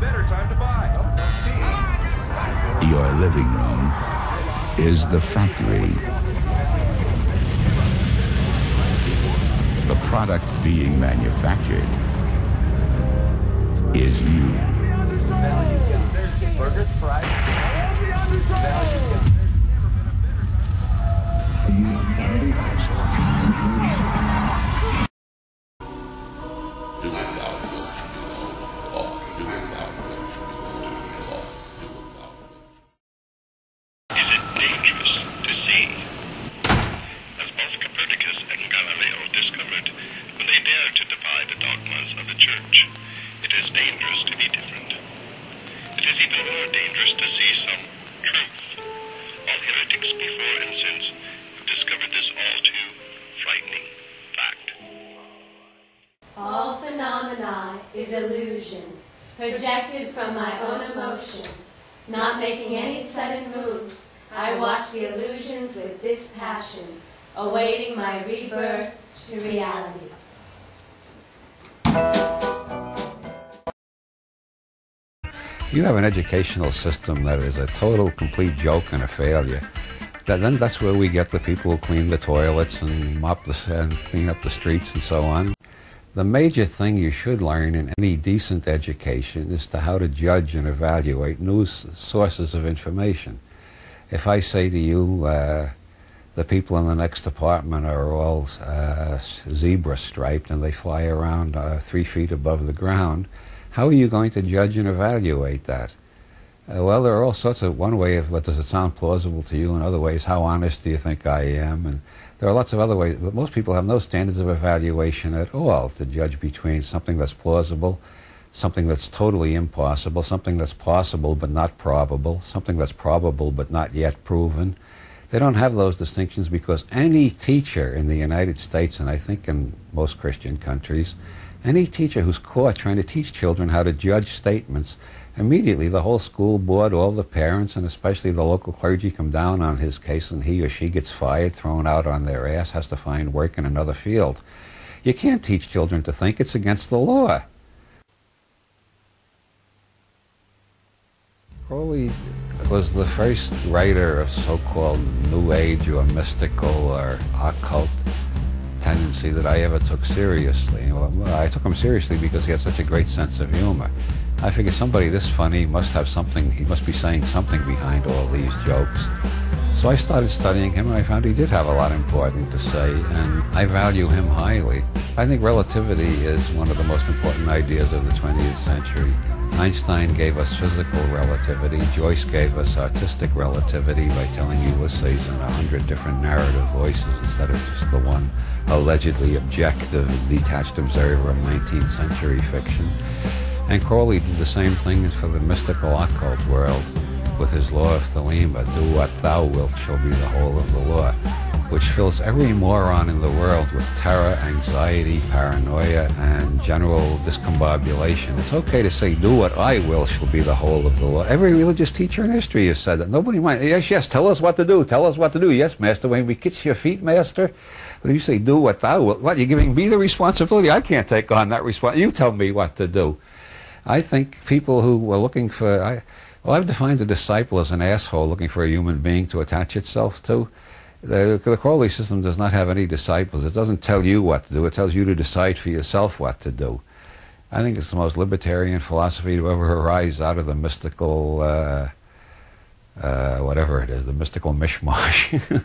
better time to buy. Your living room is the factory. The product being manufactured is you. Burger, fries. Is it dangerous to see? As both Copernicus and Galileo discovered when they dared to defy the dogmas of the Church, it is dangerous to be different. It is even more dangerous to see some truth. All heretics before and since have discovered this all too frightening fact. All phenomena is illusion, projected from my own emotion. Not making any sudden moves, I watch the illusions with dispassion, awaiting my rebirth to reality. You have an educational system that is a total, complete joke and a failure. Then that's where we get the people who clean the toilets and mop and clean up the streets and so on. The major thing you should learn in any decent education is to how to judge and evaluate news sources of information. If I say to you, the people in the next apartment are all zebra striped and they fly around 3 feet above the ground, how are you going to judge and evaluate that? Well, there are all sorts of, one way of, what does it sound plausible to you, and other ways, how honest do you think I am? And there are lots of other ways, but most people have no standards of evaluation at all to judge between something that's plausible, something that's totally impossible, something that's possible but not probable, something that's probable but not yet proven. They don't have those distinctions because any teacher in the United States, and I think in most Christian countries, any teacher who's caught trying to teach children how to judge statements, immediately the whole school board, all the parents, and especially the local clergy come down on his case, and he or she gets fired, thrown out on their ass, has to find work in another field. You can't teach children to think. It's against the law. Crowley was the first writer of so-called New Age or mystical or occult tendency that I ever took seriously. Well, I took him seriously because he had such a great sense of humor. I figured somebody this funny must have something, he must be saying something behind all these jokes. So I started studying him, and I found he did have a lot important to say, and I value him highly. I think relativity is one of the most important ideas of the 20th century. Einstein gave us physical relativity. Joyce gave us artistic relativity by telling Ulysses in 100 different narrative voices instead of just the one allegedly objective, detached observer of 19th century fiction. And Crowley did the same thing for the mystical occult world with his law of Thelema, do what thou wilt shall be the whole of the law, which fills every moron in the world with terror, anxiety, paranoia, and general discombobulation. It's okay to say, do what I will shall be the whole of the law. Every religious teacher in history has said that. Nobody mind. Yes, yes, tell us what to do. Tell us what to do. Yes, master. When we kiss your feet, master. But if you say, do what thou wilt, what, you're giving me the responsibility? I can't take on that responsibility. You tell me what to do. I think people who were looking for... I've defined a disciple as an asshole looking for a human being to attach itself to. The Crowley system does not have any disciples. It doesn't tell you what to do. It tells you to decide for yourself what to do. I think it's the most libertarian philosophy to ever arise out of the mystical, whatever it is, the mystical mishmash.